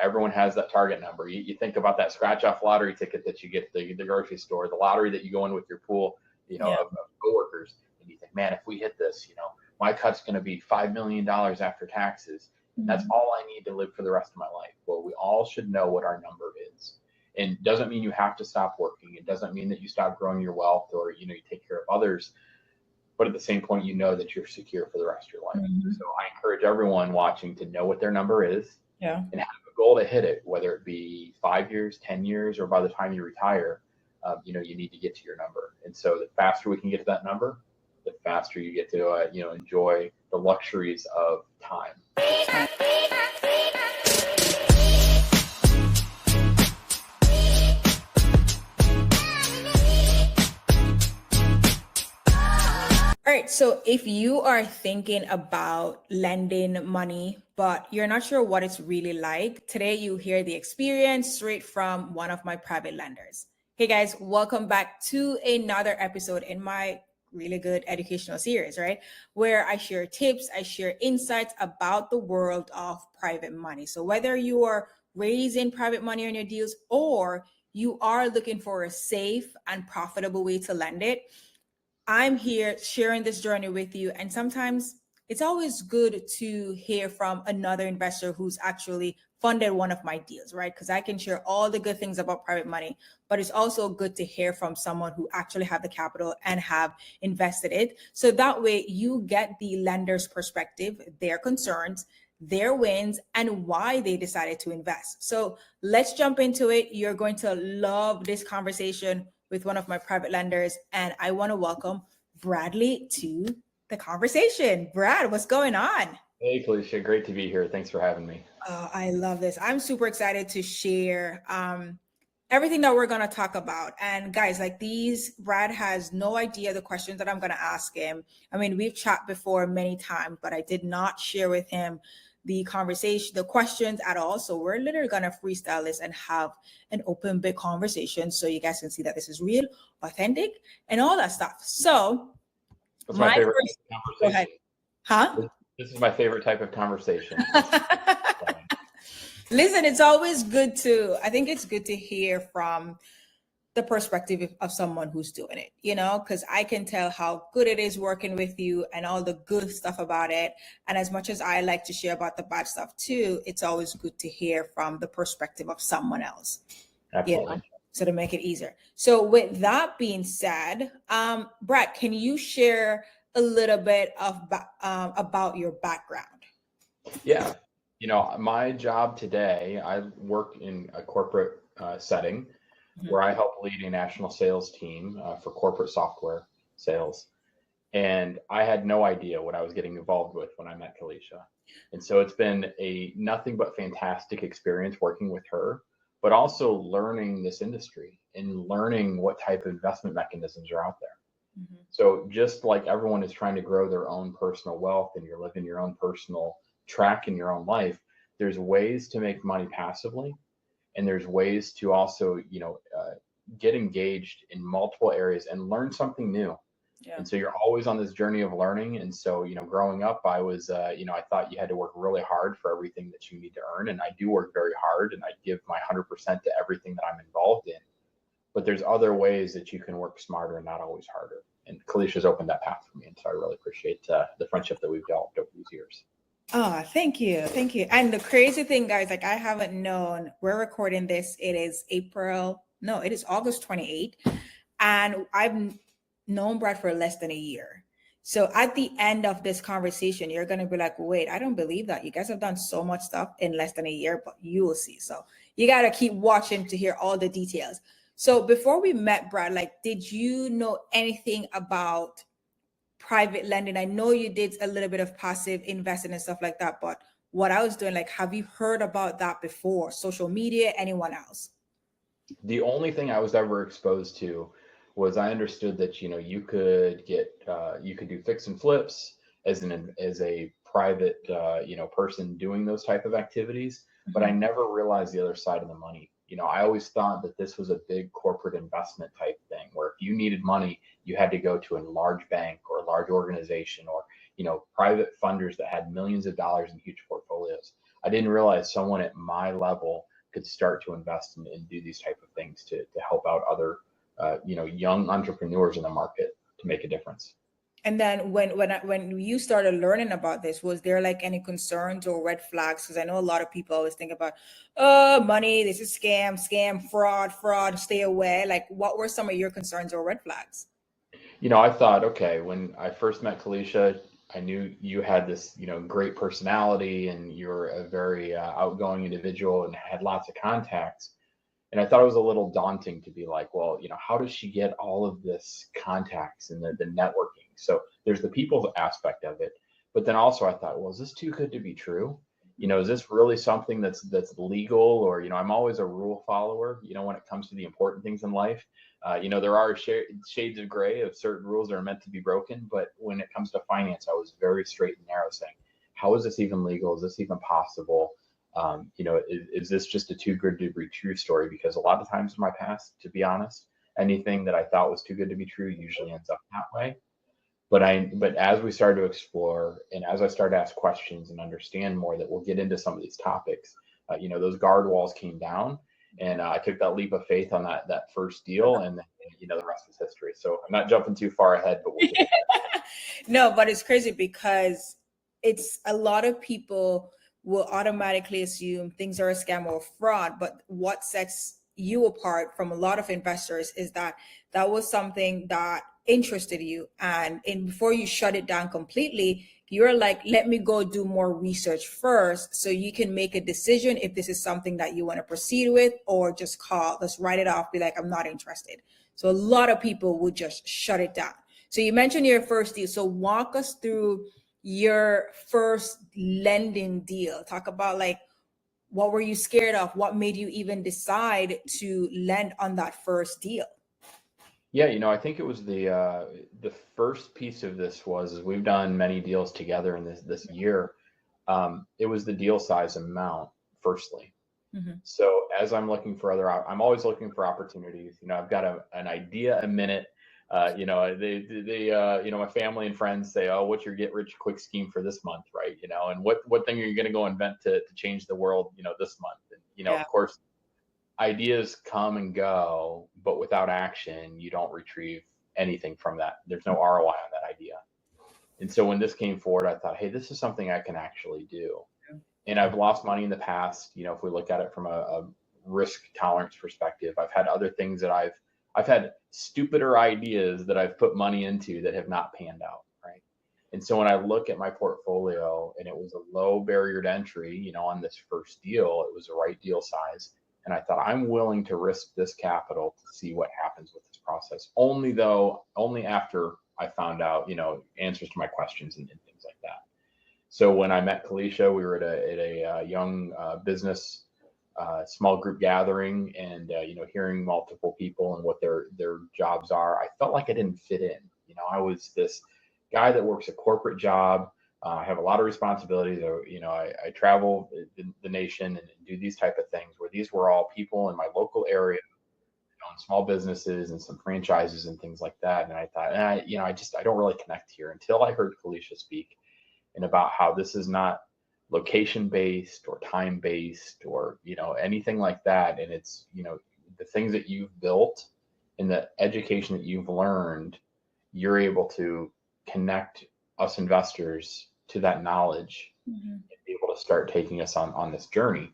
everyone has that target number. You think about that scratch off lottery ticket that you get at the grocery store, the lottery that you go in with your pool, Yeah. of coworkers, and you think, man, if we hit this, my cut's going to be $5 million after taxes. That's all I need to live for the rest of my life. Well, we all should know what our number is. And it doesn't mean you have to stop working. It doesn't mean that you stop growing your wealth or, you take care of others. But at the same point, you know that you're secure for the rest of your life. So I encourage everyone watching to know what their number is Yeah. and have a goal to hit it, whether it be 5 years, 10 years, or by the time you retire, you need to get to your number. And so the faster we can get to that number, the faster you get to, enjoy the luxuries of time. All right, so if you are thinking about lending money, but you're not sure what it's really like, today you hear the experience straight from one of my private lenders. Hey guys, welcome back to another episode in my really good educational series, right? Where I share tips, I share insights about the world of private money. So whether you are raising private money on your deals or you are looking for a safe and profitable way to lend it, I'm here sharing this journey with you. And sometimes it's always good to hear from another investor who's actually funded one of my deals, right? Because I can share all the good things about private money, but it's also good to hear from someone who actually have the capital and have invested it. So that way you get the lender's perspective, their concerns, their wins, and why they decided to invest. So let's jump into it. You're going to love this conversation with one of my private lenders, and I want to welcome Bradley to the conversation. Brad, what's going on? Hey, Felicia, great to be here. Thanks for having me. I love this. I'm super excited to share everything that we're going to talk about. And guys, like these, Brad has no idea the questions that I'm going to ask him. I mean, we've chat before many times, but I did not share with him the conversation, the questions at all. So we're literally going to freestyle this and have an open big conversation so you guys can see that this is real, authentic, and all that stuff. So that's my favorite conversation. Go ahead. Huh? This is my favorite type of conversation. Listen, it's always good I think it's good to hear from the perspective of someone who's doing it, because I can tell how good it is working with you and all the good stuff about it. And as much as I like to share about the bad stuff too, it's always good to hear from the perspective of someone else. Absolutely. So to make it easier. So with that being said, Brad, can you share a little bit of about your background? Yeah. My job today, I work in a corporate setting where I help lead a national sales team for corporate software sales. And I had no idea what I was getting involved with when I met Kalisha. And so it's been a nothing but fantastic experience working with her, but also learning this industry and learning what type of investment mechanisms are out there. So just like everyone is trying to grow their own personal wealth and you're living your own personal track in your own life, there's ways to make money passively. And there's ways to also, get engaged in multiple areas and learn something new. Yeah. And so you're always on this journey of learning. And so, growing up, I was, I thought you had to work really hard for everything that you need to earn. And I do work very hard and I give my 100% to everything that I'm involved in. But there's other ways that you can work smarter and not always harder. And Kalisha's opened that path for me. And so I really appreciate the friendship that we've developed over these years. Oh, thank you. Thank you. And the crazy thing, guys, like I haven't known, we're recording this. It is August 28th. And I've known Brad for less than a year. So at the end of this conversation, you're going to be like, wait, I don't believe that. You guys have done so much stuff in less than a year, but you will see. So you got to keep watching to hear all the details. So before we met, Brad, like, did you know anything about private lending? I know you did a little bit of passive investing and stuff like that, but what I was doing, like, have you heard about that before? Social media, anyone else? The only thing I was ever exposed to was I understood that, you could you could do fix and flips as a private, person doing those type of activities, but I never realized the other side of the money. I always thought that this was a big corporate investment type thing where if you needed money, you had to go to a large bank or a large organization or, private funders that had millions of dollars in huge portfolios. I didn't realize someone at my level could start to invest and do these type of things to help out other, young entrepreneurs in the market to make a difference. And then when you started learning about this, was there like any concerns or red flags? Because I know a lot of people always think about, oh, money, this is scam, fraud, stay away. Like, what were some of your concerns or red flags? I thought, okay, when I first met Kalisha, I knew you had this, great personality and you're a very outgoing individual and had lots of contacts. And I thought it was a little daunting to be like, well, how does she get all of this contacts and the networking? So there's the people aspect of it. But then also I thought, well, is this too good to be true? Is this really something that's legal? Or, I'm always a rule follower, when it comes to the important things in life. There are shades of gray of certain rules that are meant to be broken. But when it comes to finance, I was very straight and narrow saying, how is this even legal? Is this even possible? Is this just a too good to be true story? Because a lot of times in my past, to be honest, anything that I thought was too good to be true usually ends up that way. But as we started to explore and as I started to ask questions and understand more that we'll get into some of these topics, those guard walls came down and I took that leap of faith on that first deal and then, the rest is history. So I'm not jumping too far ahead, but we'll get No, but it's crazy because it's a lot of people will automatically assume things are a scam or fraud. But what sets you apart from a lot of investors is that that was something that interested you. And before you shut it down completely, you're like, let me go do more research first so you can make a decision if this is something that you want to proceed with or just write it off, be like, I'm not interested. So a lot of people would just shut it down. So you mentioned your first deal. So walk us through your first lending deal. Talk about like, what were you scared of? What made you even decide to lend on that first deal? Yeah, I think it was the first piece of this was is we've done many deals together in this year. It was the deal size amount, firstly. Mm-hmm. So as I'm looking for I'm always looking for opportunities. I've got an idea a minute. My family and friends say, "Oh, what's your get rich quick scheme for this month, right?" And what thing are you going to go invent to change the world, this month? And Yeah. of course, ideas come and go, but without action, you don't retrieve anything from that. There's no ROI on that idea. And so when this came forward, I thought, hey, this is something I can actually do. And I've lost money in the past. If we look at it from a risk tolerance perspective, I've had other things that I've had stupider ideas that I've put money into that have not panned out, right? And so when I look at my portfolio and it was a low barrier to entry, on this first deal, it was the right deal size. And I thought I'm willing to risk this capital to see what happens with this process. Only after I found out, answers to my questions and things like that. So when I met Kalisha, we were at a young business small group gathering, and hearing multiple people and what their jobs are. I felt like I didn't fit in. I was this guy that works a corporate job. I have a lot of responsibilities. I travel the nation and do these type of things. Where these were all people in my local area, small businesses and some franchises and things like that. And I thought, I don't really connect here until I heard Kalisha speak and about how this is not location based or time based or anything like that. And it's the things that you've built and the education that you've learned, you're able to connect us investors to that knowledge and be able to start taking us on this journey.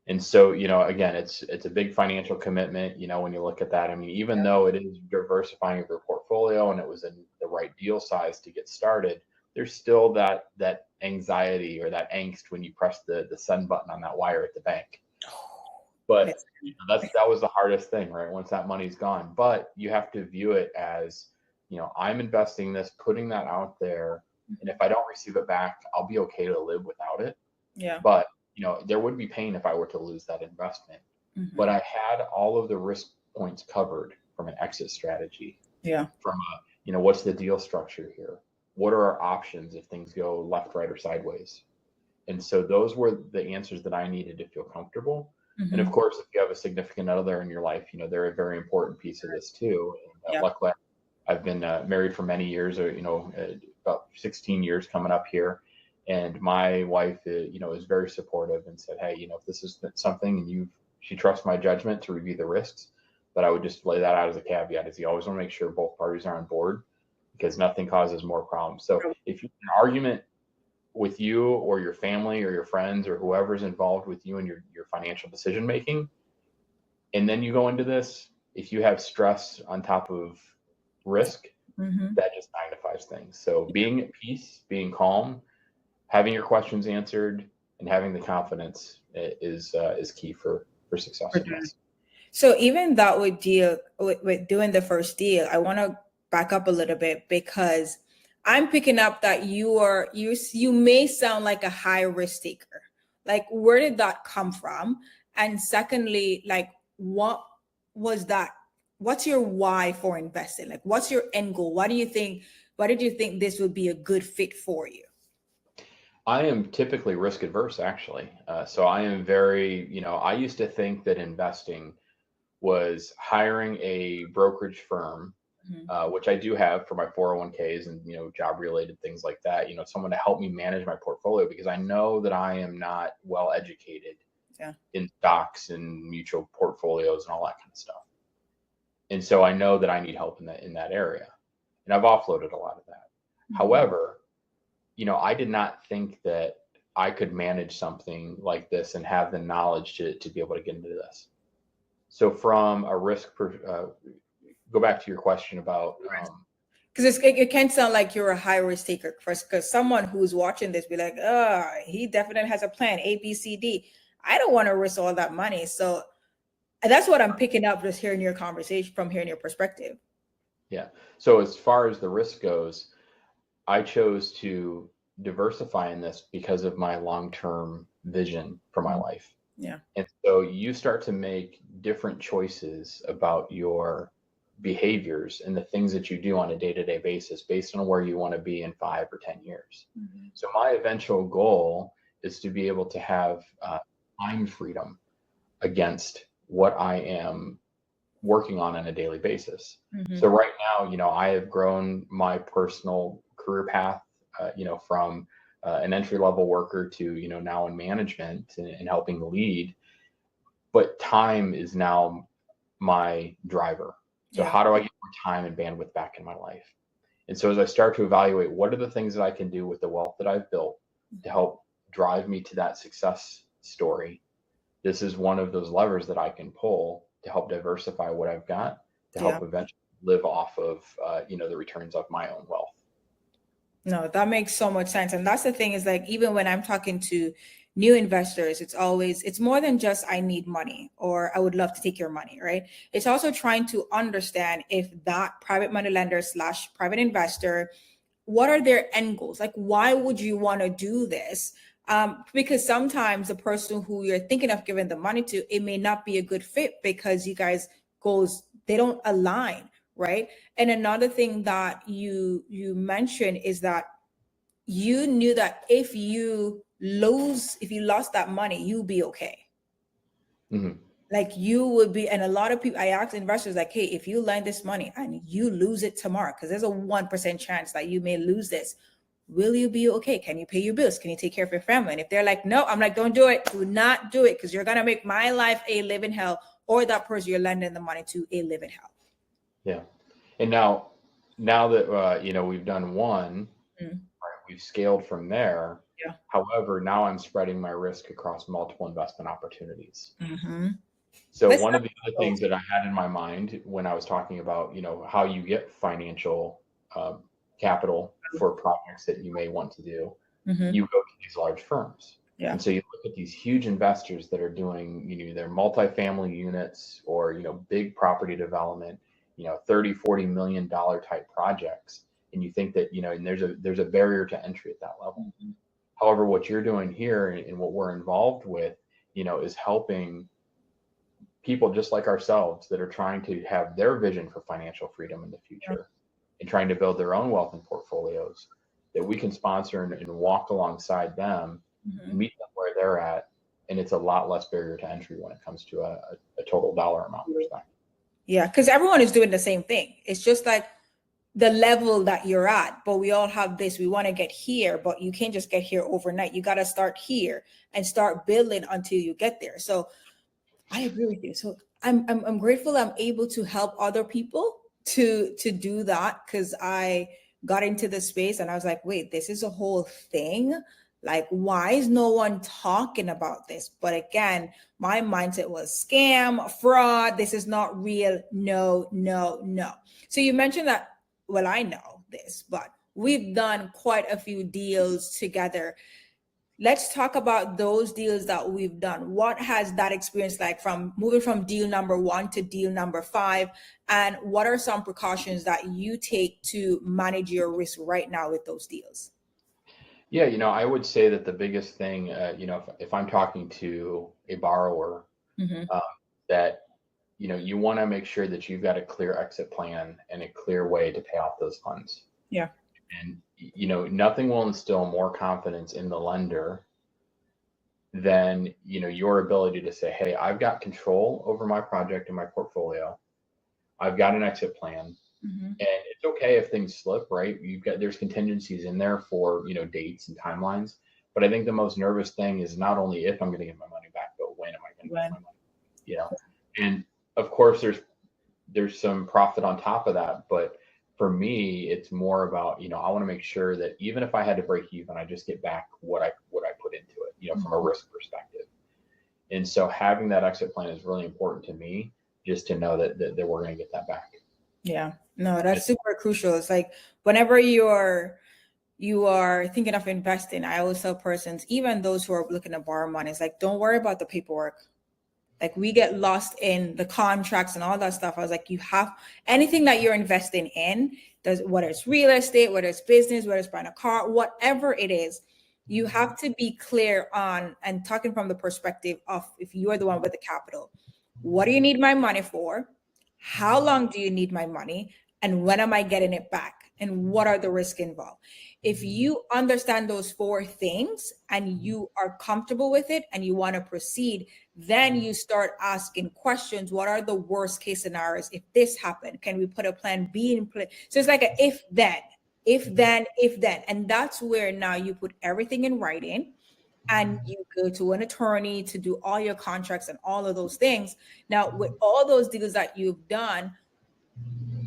And so, again, it's a big financial commitment, when you look at that. I mean, even though it is diversifying of your portfolio and it was in the right deal size to get started, there's still that anxiety or that angst when you press the send button on that wire at the bank. But that was the hardest thing, right? Once that money's gone. But you have to view it as, I'm investing this, putting that out there, and if I don't receive it back, I'll be okay to live without it. Yeah. But there would be pain if I were to lose that investment. Mm-hmm. But I had all of the risk points covered from an exit strategy. Yeah. From what's the deal structure here? What are our options if things go left, right, or sideways? And so those were the answers that I needed to feel comfortable. Mm-hmm. And of course, if you have a significant other in your life, they're a very important piece of this too. And luckily, I've been married for many years, or about 16 years coming up here. And my wife, is very supportive and said, hey, if this is something and she trusts my judgment to review the risks, but I would just lay that out as a caveat, is you always want to make sure both parties are on board, because nothing causes more problems. So if you have an argument with you or your family or your friends or whoever's involved with you in your financial decision making, and then you go into this, if you have stress on top of risk, that just magnifies things. So being at peace, being calm, having your questions answered, and having the confidence is key for success in this. So even that would deal with doing the first deal, I want to back up a little bit, because I'm picking up that you may sound like a high risk taker. Like, where did that come from? And secondly, like, what was that? What's your why for investing? Like, what's your end goal? Why did you think this would be a good fit for you? I am typically risk adverse, actually. So I am very, I used to think that investing was hiring a brokerage firm, which I do have for my 401ks and, job related things like that, someone to help me manage my portfolio, because I know that I am not well educated in stocks and mutual portfolios and all that kind of stuff. And so I know that I need help in that area. And I've offloaded a lot of that. However, I did not think that I could manage something like this and have the knowledge to be able to get into this. So from a risk, go back to your question about, because it can sound like you're a high risk taker, because someone who's watching this be like, oh, he definitely has a plan, A, B, C, D. I don't want to risk all that money. So that's what I'm picking up just hearing your conversation, from hearing your perspective. Yeah. So as far as the risk goes, I chose to diversify in this because of my long-term vision for my life. Yeah. And so you start to make different choices about your behaviors and the things that you do on a day-to-day basis based on where you want to be in 5 or 10 years. So my eventual goal is to be able to have time freedom against what I am working on a daily basis. So right now, I have grown my personal career path, from an entry-level worker to, now in management and helping lead. But time is now my driver. So how do I get more time and bandwidth back in my life? And so as I start to evaluate what are the things that I can do with the wealth that I've built to help drive me to that success story, this is one of those levers that I can pull to help diversify what I've got to help eventually live off of, the returns of my own wealth. No, that makes so much sense. And that's the thing, is like, even when I'm talking to new investors, it's more than just, I need money or I would love to take your money, right? It's also trying to understand if that private money lender / private investor, what are their end goals? Like, why would you want to do this? Because sometimes the person who you're thinking of giving the money to, it may not be a good fit because you guys' goals, they don't align, right? And another thing that you mentioned is that you knew that if you lost that money, you'll be okay. Like, you would be, and a lot of people, I ask investors, like, hey, if you lend this money and you lose it tomorrow, because there's a 1% chance that you may lose this, will you be okay? Can you pay your bills? Can you take care of your family? And if they're like, no, I'm like, don't do it. Do not do it, because you're going to make my life a living hell, or that person you're lending the money to a living hell. Yeah. And now that, we've done one, right, we've scaled from there. Yeah. However, now I'm spreading my risk across multiple investment opportunities. So one of the other things that I had in my mind when I was talking about, how you get financial capital for projects that you may want to do, you go to these large firms. Yeah. And so you look at these huge investors that are doing, their multifamily units or, big property development, 30, $40 million type projects. And you think that, and there's a barrier to entry at that level. However, what you're doing here and what we're involved with, is helping people just like ourselves that are trying to have their vision for financial freedom in the future and trying to build their own wealth and portfolios, that we can sponsor and walk alongside them, meet them where they're at. And it's a lot less barrier to entry when it comes to a total dollar amount perspective. Yeah, because everyone is doing the same thing. It's just like, the level that you're at, but we all have this, we want to get here, but you can't just get here overnight. You got to start here and start building until you get there. So I agree with you. So I'm grateful I'm able to help other people to do that, because I got into the space and I was like, wait, this is a whole thing. Like, why is no one talking about this? But again, my mindset was scam, fraud. This is not real. No, no, no. So you mentioned that, well, I know this, but we've done quite a few deals together. Let's talk about those deals that we've done. What has that experience like, from moving from deal number 1 to deal number 5? And what are some precautions that you take to manage your risk right now with those deals? Yeah, I would say that the biggest thing, if I'm talking to a borrower, Mm-hmm. that, you want to make sure that you've got a clear exit plan and a clear way to pay off those funds. Yeah. And, nothing will instill more confidence in the lender than, your ability to say, hey, I've got control over my project and my portfolio. I've got an exit plan. Mm-hmm. And it's okay if things slip, right? There's contingencies in there for, dates and timelines. But I think the most nervous thing is not only if I'm going to get my money back, but when am I going to get my money? And of course there's some profit on top of that. But for me, it's more about, I want to make sure that even if I had to break even, I just get back what I put into it, from a risk perspective. And so having that exit plan is really important to me, just to know that we're going to get that back. Yeah, no, that's super crucial. It's like, whenever you are thinking of investing, I always tell persons, even those who are looking to borrow money, it's like, don't worry about the paperwork. Like, we get lost in the contracts and all that stuff. I was like, you have anything that you're investing in, whether it's real estate, whether it's business, whether it's buying a car, whatever it is, you have to be clear on, and talking from the perspective of, if you are the one with the capital, what do you need my money for? How long do you need my money? And when am I getting it back? And what are the risks involved? If you understand those 4 things and you are comfortable with it and you want to proceed, then you start asking questions. What are the worst case scenarios? If this happened, can we put a plan B in place? So it's like a if then. And that's where now you put everything in writing, and you go to an attorney to do all your contracts and all of those things. Now, with all those deals that you've done,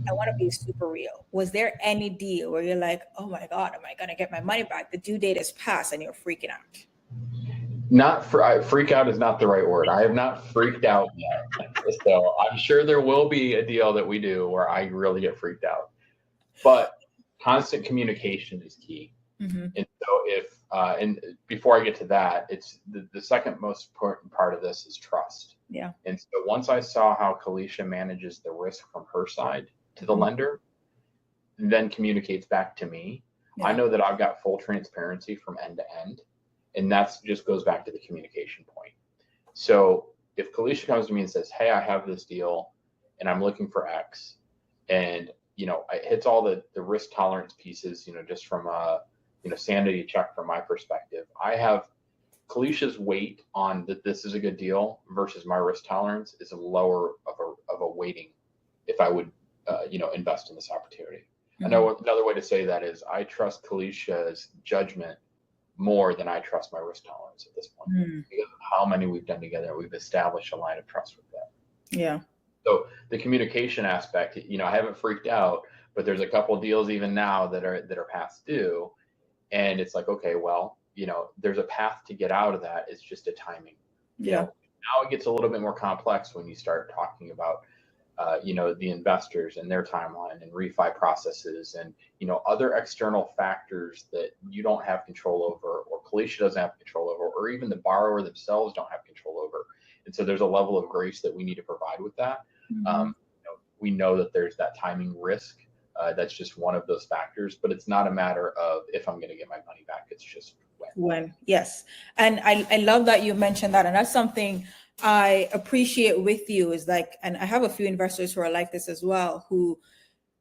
I want to be super real. Was there any deal where you're like, oh my God, am I going to get my money back? The due date is passed and you're freaking out? Freak out is not the right word. I have not freaked out yet. So I'm sure there will be a deal that we do where I really get freaked out. But constant communication is key. Mm-hmm. And so and before I get to that, it's the second most important part of this is trust. Yeah. And so once I saw how Kalisha manages the risk from her side to the lender, then communicates back to me, I know that I've got full transparency from end to end. And that's just goes back to the communication point. So if Kalisha comes to me and says, hey, I have this deal and I'm looking for X, and, it hits all the risk tolerance pieces, just from a, sanity check from my perspective, I have Kalisha's weight on that this is a good deal versus my risk tolerance is a lower of a weighting if I would, invest in this opportunity. Mm-hmm. I know another way to say that is I trust Kalisha's judgment more than I trust my risk tolerance at this point, because of how many we've done together. We've established a line of trust with that. Yeah. So the communication aspect, I haven't freaked out, but there's a couple of deals even now that are past due, and it's like, okay, well, there's a path to get out of that. It's just a timing. Yeah. Now it gets a little bit more complex when you start talking about, the investors and their timeline and refi processes and, other external factors that you don't have control over, or Kalisha doesn't have control over, or even the borrower themselves don't have control over. And so there's a level of grace that we need to provide with that. Mm-hmm. We know that there's that timing risk. That's just one of those factors, but it's not a matter of if I'm going to get my money back. It's just when. Yes. And I love that you mentioned that. And that's something I appreciate with you, is like, and I have a few investors who are like this as well, who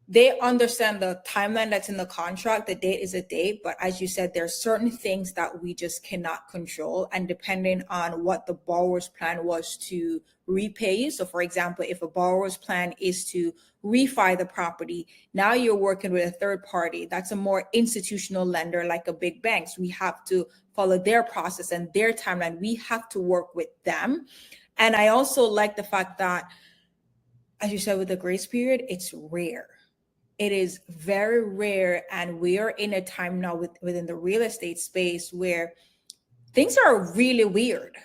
they understand the timeline that's in the contract. The date is a date, but as you said, there's certain things that we just cannot control. And depending on what the borrower's plan was to repay you. So for example, if a borrower's plan is to refi the property, now you're working with a third party. That's a more institutional lender like a big banks. We have to follow their process and their timeline. We have to work with them. And I also like the fact that, as you said, with the grace period, it's rare. It is very rare, and we are in a time now within the real estate space where things are really weird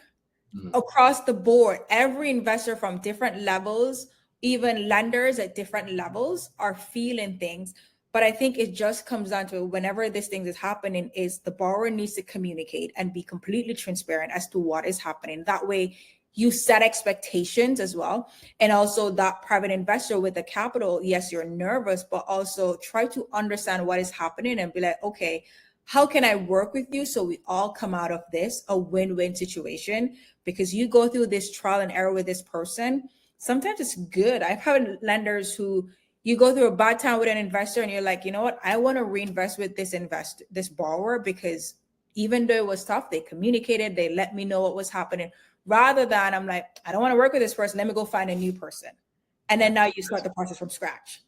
across the board. Every investor from different levels, even lenders at different levels, are feeling things. But I think it just comes down to, whenever this thing is happening, is the borrower needs to communicate and be completely transparent as to what is happening. That way you set expectations as well. And also that private investor with the capital, yes, you're nervous, but also try to understand what is happening and be like, okay, how can I work with you so we all come out of this a win-win situation? Because you go through this trial and error with this person, sometimes it's good. I've had lenders who, you go through a bad time with an investor and you're like, you know what, I want to reinvest with this borrower, because even though it was tough, they communicated, they let me know what was happening, rather than I'm like, I don't want to work with this person, let me go find a new person. And then now you start the process from scratch.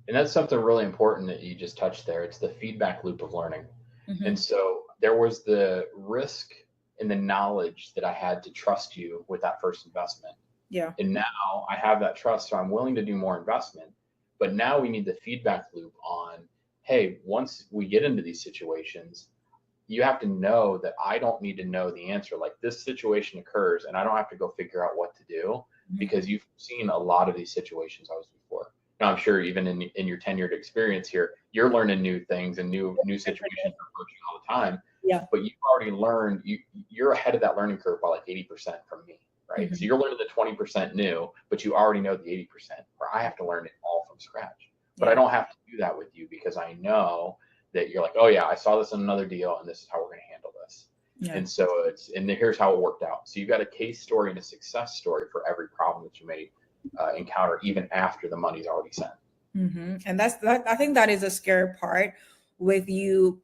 And that's something really important that you just touched there. It's the feedback loop of learning. And so there was the risk and the knowledge that I had to trust you with that first investment. Yeah. And now I have that trust, so I'm willing to do more investment. But now we need the feedback loop on, hey, once we get into these situations, you have to know that I don't need to know the answer. Like, this situation occurs and I don't have to go figure out what to do, because you've seen a lot of these situations I was before. Now, I'm sure even in your tenured experience here, you're learning new things and new situations approaching all the time. Yeah. But you've already learned, you're ahead of that learning curve by like 80% from me, right? So you're learning the 20% new, but you already know the 80%, where I have to learn it all from scratch. But I don't have to do that with you, because I know that you're like, oh yeah, I saw this in another deal and this is how we're going to handle this. Yeah. And so here's how it worked out. So you've got a case story and a success story for every problem that you may encounter, even after the money's already sent. And I think that is a scary part with you,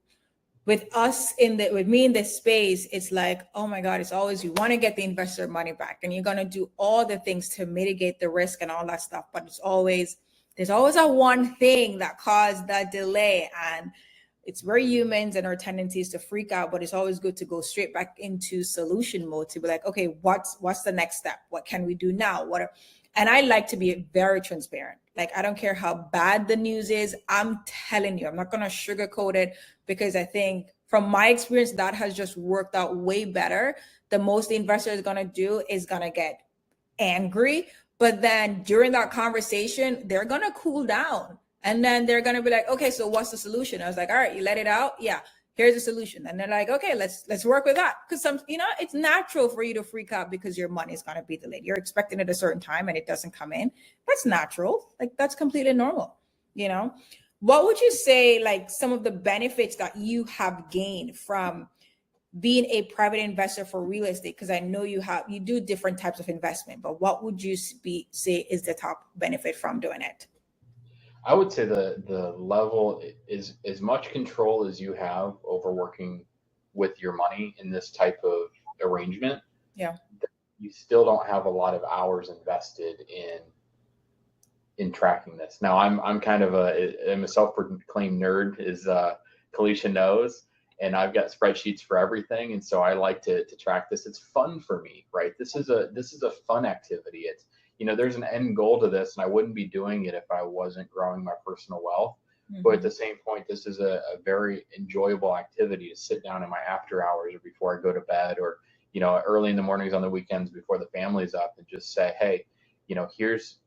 with us with me in this space. It's like, oh my God, it's always, you want to get the investor money back and you're going to do all the things to mitigate the risk and all that stuff. But there's always a one thing that caused that delay, and it's very humans and our tendencies to freak out, but it's always good to go straight back into solution mode to be like, okay, what's the next step? What can we do now? And I like to be very transparent. Like, I don't care how bad the news is. I'm telling you, I'm not going to sugarcoat it, because I think from my experience, that has just worked out way better. The most the investor is going to do is going to get angry. But then during that conversation, they're going to cool down. And then they're going to be like, okay, so what's the solution? I was like, all right, you let it out. Yeah, here's the solution. And they're like, okay, let's work with that. Because it's natural for you to freak out because your money is going to be delayed. You're expecting it a certain time and it doesn't come in. That's natural. Like, that's completely normal. What would you say, like, some of the benefits that you have gained from being a private investor for real estate? Because I know you do different types of investment, but what would you say is the top benefit from doing it? I would say the level is as much control as you have over working with your money in this type of arrangement. Yeah. You still don't have a lot of hours invested in tracking this. Now, I'm kind of I'm a self-proclaimed nerd, as Kalisha knows, and I've got spreadsheets for everything, and so I like to track this. It's fun for me, right? This is a fun activity. It's, there's an end goal to this, and I wouldn't be doing it if I wasn't growing my personal wealth. But at the same point, this is a very enjoyable activity to sit down in my after hours or before I go to bed, or early in the mornings on the weekends before the family's up, and just say, hey, here's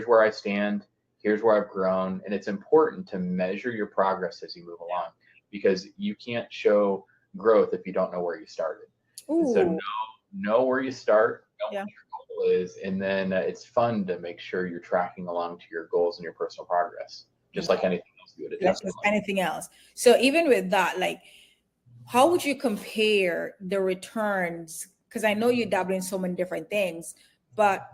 where I stand, here's where I've grown. And it's important to measure your progress as you move along, because you can't show growth if you don't know where you started. And so know where you start, know what your goal is, and then it's fun to make sure you're tracking along to your goals and your personal progress, just like anything else you would adjust. Like anything else. So even with that, like, how would you compare the returns? Because I know you dabble in so many different things, but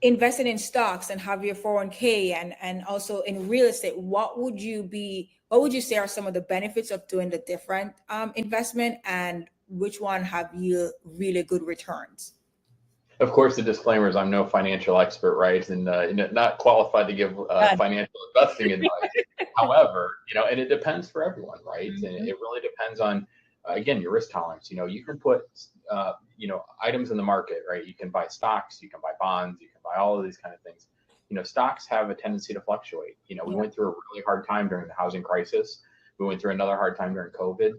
investing in stocks and have your 401k and also in real estate, what would you say are some of the benefits of doing the different investment, and which one have you really good returns? Of course, the disclaimer is I'm no financial expert, right? And not qualified to give financial investing advice. However, and it depends for everyone, right? Mm-hmm. And it really depends on, again, your risk tolerance. You can put, items in the market, right? You can buy stocks, you can buy bonds, you can buy all of these kind of things. Stocks have a tendency to fluctuate. We went through a really hard time during the housing crisis. We went through another hard time during COVID.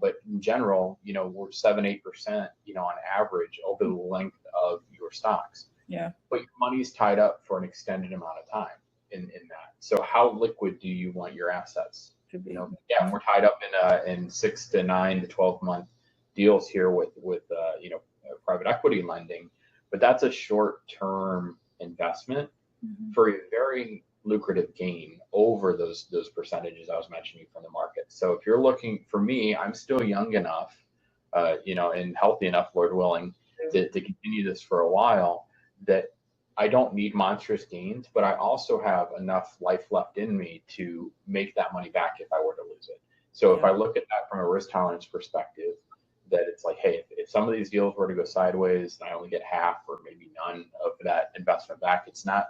But in general, we're 7-8%, on average over the length of your stocks. Yeah. But your money's tied up for an extended amount of time in that. So how liquid do you want your assets? We're tied up in 6 to 9 to 12 month deals here with private equity lending, but that's a short-term investment for a very lucrative gain over those percentages I was mentioning from the market. So if you're looking, for me, I'm still young enough, and healthy enough, Lord willing, to continue this for a while, that I don't need monstrous gains, but I also have enough life left in me to make that money back if I were to lose it. So if I look at that from a risk tolerance perspective, that it's like, hey, if some of these deals were to go sideways and I only get half or maybe none of that investment back, it's not,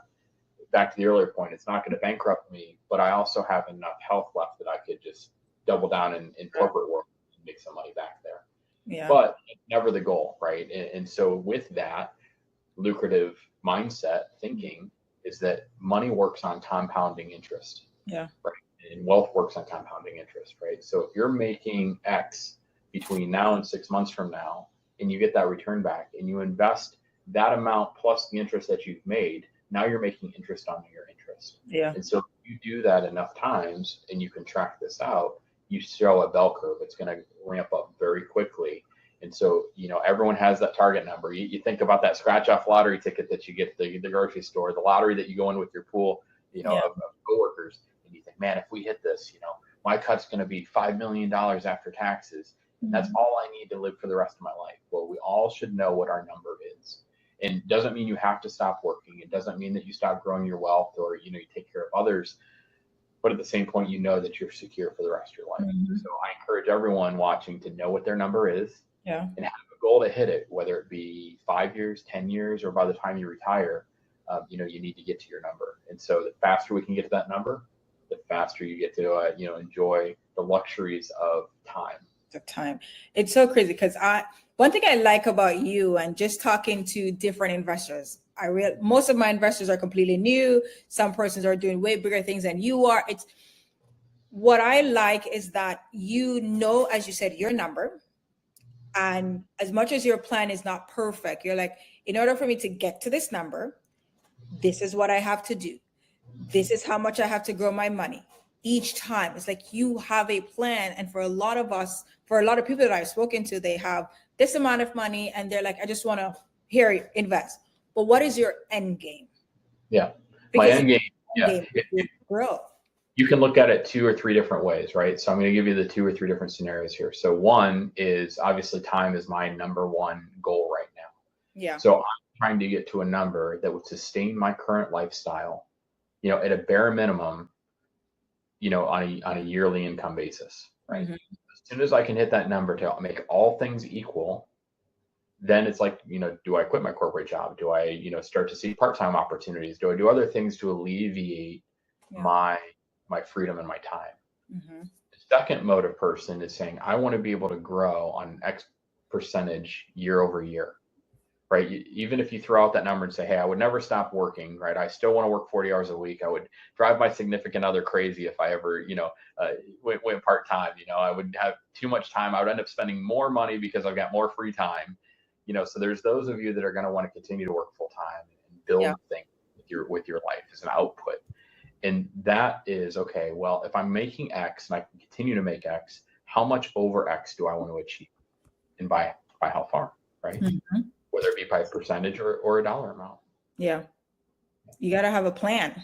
back to the earlier point, it's not going to bankrupt me, but I also have enough health left that I could just double down in corporate work and make some money back there. Yeah. But never the goal, right? And so with that lucrative mindset thinking is that money works on compounding interest. Yeah. Right. And wealth works on compounding interest, right? So if you're making X between now and 6 months from now, and you get that return back and you invest that amount plus the interest that you've made, now you're making interest on your interest. Yeah. And so if you do that enough times and you can track this out, you show a bell curve. It's going to ramp up very quickly. And so, everyone has that target number. You think about that scratch off lottery ticket that you get at the grocery store, the lottery that you go in with your pool, of coworkers. And you think, man, if we hit this, my cut's going to be $5 million after taxes. And that's all I need to live for the rest of my life. Well, we all should know what our number is. And it doesn't mean you have to stop working. It doesn't mean that you stop growing your wealth or, you take care of others. But at the same point, that you're secure for the rest of your life. So I encourage everyone watching to know what their number is and have a goal to hit it, whether it be 5 years, 10 years, or by the time you retire, you need to get to your number. And so the faster we can get to that number, the faster you get to, enjoy the luxuries of time. The time. It's so crazy because one thing I like about you and just talking to different investors, most of my investors are completely new. Some persons are doing way bigger things than you are. It's what I like is that as you said, your number. And as much as your plan is not perfect, you're like, in order for me to get to this number, this is what I have to do. This is how much I have to grow my money. Each time it's like you have a plan. And for a lot of people that I've spoken to, they have this amount of money and they're like, I just want to invest. But what is your end game? Yeah. Because my end game is growth. You can look at it 2 or 3 different ways, right? So I'm going to give you the 2 or 3 different scenarios here. So one is obviously time is my number one goal right now. Yeah. So I'm trying to get to a number that would sustain my current lifestyle, at a bare minimum, on a yearly income basis, right? As soon as I can hit that number to make all things equal, then it's like, do I quit my corporate job? Do I, start to see part-time opportunities? Do I do other things to alleviate my freedom and my time? The second mode of person is saying, I want to be able to grow on X percentage year over year, right? Even if you throw out that number and say, hey, I would never stop working, right? I still want to work 40 hours a week. I would drive my significant other crazy if I ever, went part-time. I would have too much time. I would end up spending more money because I've got more free time. So there's those of you that are going to want to continue to work full-time and build things with your life as an output. And that is, okay, well, if I'm making X and I can continue to make X, how much over X do I want to achieve? And by how far, right? Whether it be by percentage or a dollar amount. Yeah. You got to have a plan.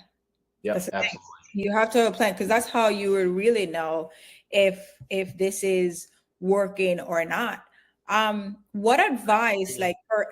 Yeah, absolutely. You have to have a plan because that's how you will really know if this is working or not. What advice,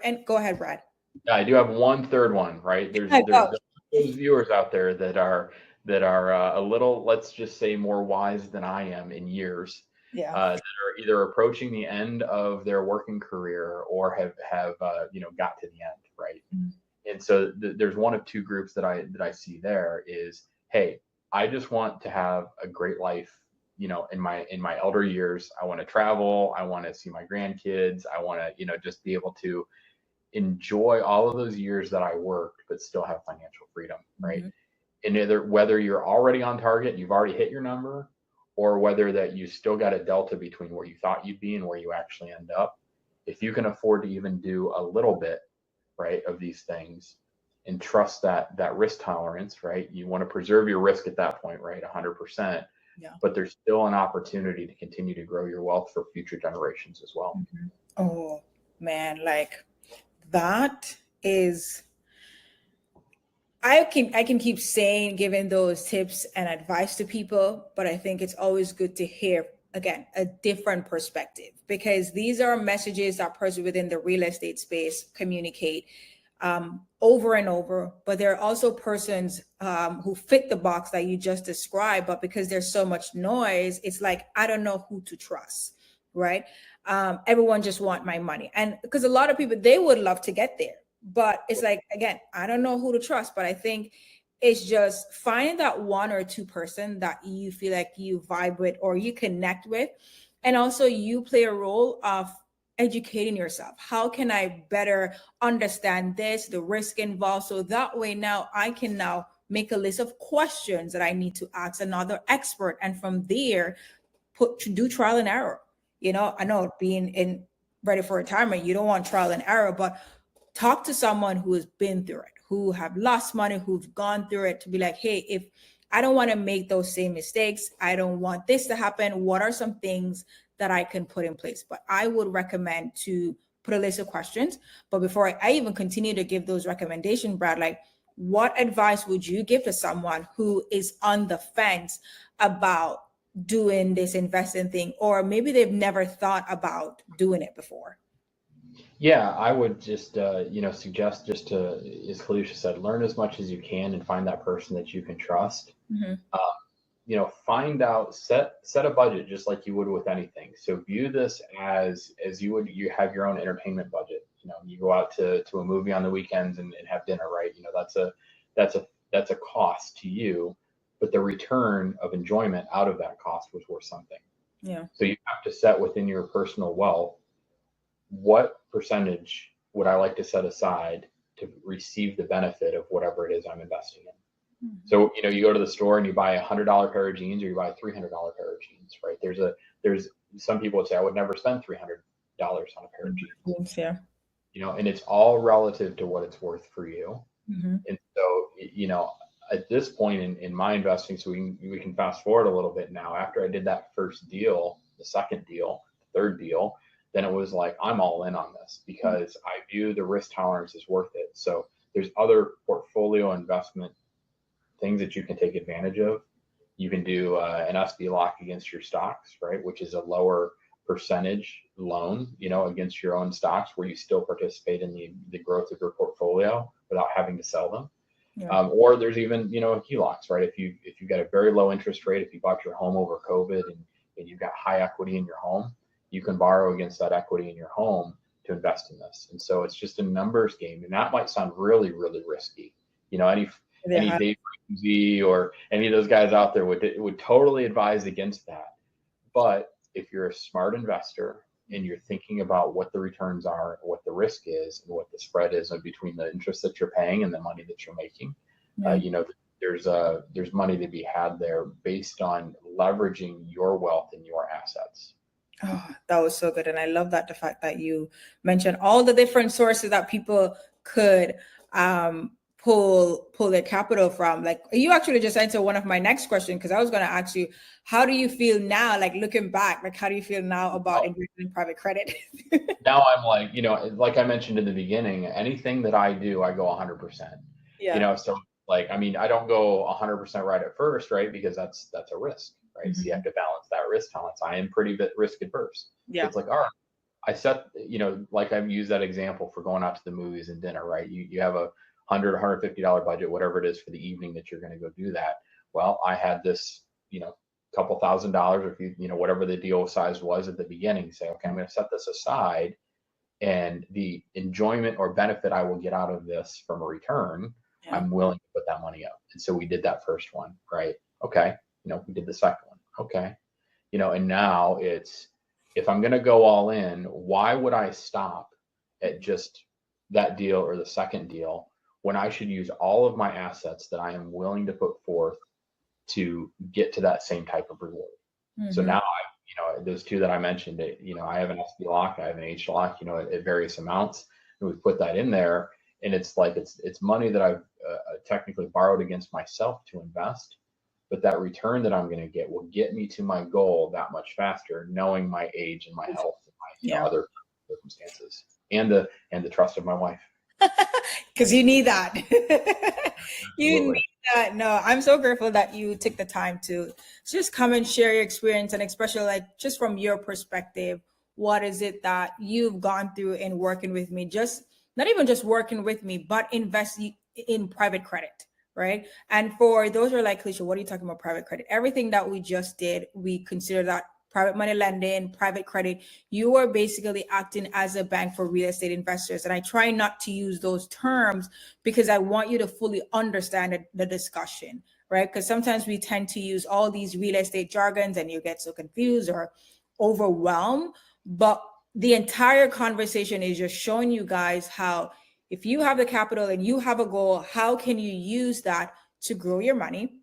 and go ahead, Brad. I do have one third one, right? There's Oh, those viewers out there that are a little, let's just say, more wise than I am in years, yeah. that are either approaching the end of their working career or have got to the end, right? Mhm. And so there's one of two groups that I see there is, hey, I just want to have a great life, in my elder years. I want to travel, I want to see my grandkids, I want to, just be able to enjoy all of those years that I worked, but still have financial freedom, right? Mhm. And either whether you're already on target, you've already hit your number, or whether that you still got a delta between where you thought you'd be and where you actually end up. If you can afford to even do a little bit, right, of these things and trust that risk tolerance, right? You want to preserve your risk at that point, right? 100%, Yeah. but there's still an opportunity to continue to grow your wealth for future generations as well. Mhm. Oh man, like that is I can keep saying giving those tips and advice to people, but I think it's always good to hear again a different perspective because these are messages that person within the real estate space communicate over and over. But there are also persons who fit the box that you just described, but because there's so much noise, it's like I don't know who to trust, right? Everyone just want my money, and because a lot of people they would love to get there, but it's like again I don't know who to trust. But I think it's just finding that one or two person that you feel like you vibe with or you connect with, and also you play a role of educating yourself. How can I better understand this, the risk involved, so that way now I can now make a list of questions that I need to ask another expert, and from there do trial and error. I know being in ready for retirement, you don't want trial and error, but talk to someone who has been through it, who have lost money, who've gone through it, to be like, hey, if I don't want to make those same mistakes, I don't want this to happen, what are some things that I can put in place? But I would recommend to put a list of questions. But before I even continue to give those recommendations, Brad, like what advice would you give to someone who is on the fence about doing this investing thing, or maybe they've never thought about doing it before? Yeah, I would just suggest just to, as Felicia said, learn as much as you can and find that person that you can trust. Mm-hmm. Uh, find out, set a budget just like you would with anything. So view this as you have your own entertainment budget. You go out to a movie on the weekends and have dinner, right? That's a cost to you, but the return of enjoyment out of that cost was worth something. Yeah. So you have to set within your personal wealth, what percentage would I like to set aside to receive the benefit of whatever it is I'm investing in? Mm-hmm. So, you go to the store and you buy $100 pair of jeans or you buy a $300 pair of jeans, right? There's some people would say I would never spend $300 on a pair of jeans, Yeah. and it's all relative to what it's worth for you. Mm-hmm. And so, at this point in my investing, so we can fast forward a little bit now. After I did that first deal, the second deal, the third deal, then it was like I'm all in on this because I view the risk tolerance as worth it. So there's other portfolio investment things that you can take advantage of. You can do an SB lock against your stocks, right, which is a lower percentage loan, against your own stocks, where you still participate in the growth of your portfolio without having to sell them. Yeah. Or there's even HELOCs, right? If you've got a very low interest rate, if you bought your home over COVID and you've got high equity in your home, you can borrow against that equity in your home to invest in this. And so it's just a numbers game, and that might sound really, really risky. Any Yeah. Dave Ramsey or any of those guys out there would totally advise against that. But if you're a smart investor and you're thinking about what the returns are, what the risk is, and what the spread is between the interest that you're paying and the money that you're making, Yeah. there's money to be had there based on leveraging your wealth and your assets. Oh, that was so good. And I love that the fact that you mentioned all the different sources that people could pull their capital from. Like you actually just answered one of my next questions, because I was going to ask you, how do you feel now, like looking back, like how do you feel now about investing in private credit? Now I'm like, like I mentioned in the beginning, anything that I do, I go 100%. Yeah. So like, I mean, I don't go 100% right at first, right? Because that's a risk, right? So you have to balance that risk tolerance. I am pretty bit risk adverse. So Yeah. it's like, all right, I set, like I've used that example for going out to the movies and dinner, right? You have a $150 budget, whatever it is for the evening that you're going to go do that. Well, I had this, couple $1,000, or if whatever the deal size was at the beginning, say, okay, I'm going to set this aside, and the enjoyment or benefit I will get out of this from a return, I'm willing to put that money up. And so we did that first one, right? Okay. We did the second one. Okay. And now it's, if I'm going to go all in, why would I stop at just that deal or the second deal when I should use all of my assets that I am willing to put forth to get to that same type of reward? So now those two that I mentioned, I have an SB lock, I have an H lock, at various amounts, and we put that in there, and it's like it's money that I've technically borrowed against myself to invest, but that return that I'm going to get will get me to my goal that much faster, knowing my age and my health and my other circumstances, and the trust of my wife. Because you need that. You need that. No, I'm so grateful that you took the time to just come and share your experience, and especially like just from your perspective, what is it that you've gone through in working with me? Just not even just working with me, but investing in private credit, right? And for those who are like, Kalisha, what are you talking about private credit? Everything that we just did, we consider that private money lending, private credit. You are basically acting as a bank for real estate investors. And I try not to use those terms because I want you to fully understand the discussion, right? Because sometimes we tend to use all these real estate jargons and you get so confused or overwhelmed. But the entire conversation is just showing you guys how, if you have the capital and you have a goal, how can you use that to grow your money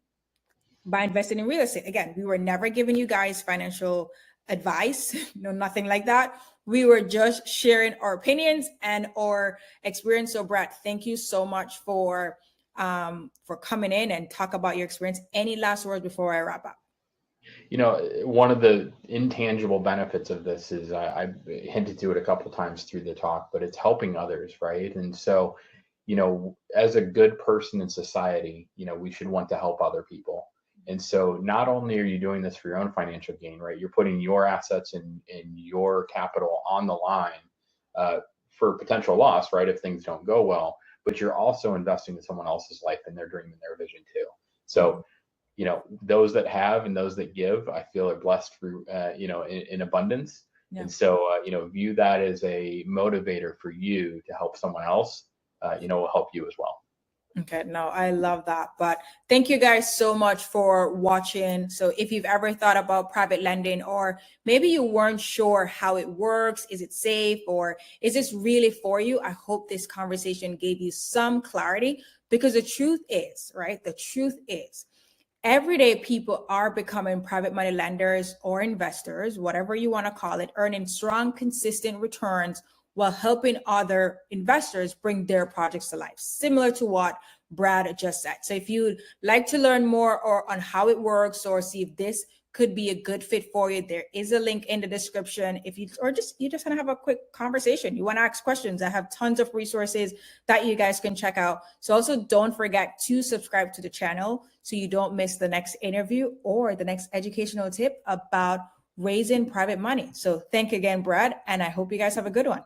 by investing in real estate? Again, we were never giving you guys financial advice, nothing like that. We were just sharing our opinions and our experience. So Brad, thank you so much for coming in and talk about your experience. Any last words before I wrap up? One of the intangible benefits of this is I hinted to it a couple times through the talk, but it's helping others, right? And so, as a good person in society, we should want to help other people. And so not only are you doing this for your own financial gain, right? You're putting your assets and your capital on the line for potential loss, right? If things don't go well, but you're also investing in someone else's life and their dream and their vision too. So, those that have and those that give, I feel are blessed through, in abundance. Yeah. And so, view that as a motivator for you to help someone else, will help you as well. Okay, no, I love that. But thank you guys so much for watching. So if you've ever thought about private lending, or maybe you weren't sure how it works, is it safe, or is this really for you? I hope this conversation gave you some clarity, because the truth is, right? The truth is, everyday people are becoming private money lenders or investors, whatever you want to call it, earning strong, consistent returns while helping other investors bring their projects to life, similar to what Brad just said. So if you'd like to learn more or on how it works, or see if this could be a good fit for you, there is a link in the description. If you just want to have a quick conversation, you want to ask questions, I have tons of resources that you guys can check out. So also don't forget to subscribe to the channel so you don't miss the next interview or the next educational tip about raising private money. So thank you again, Brad, and I hope you guys have a good one.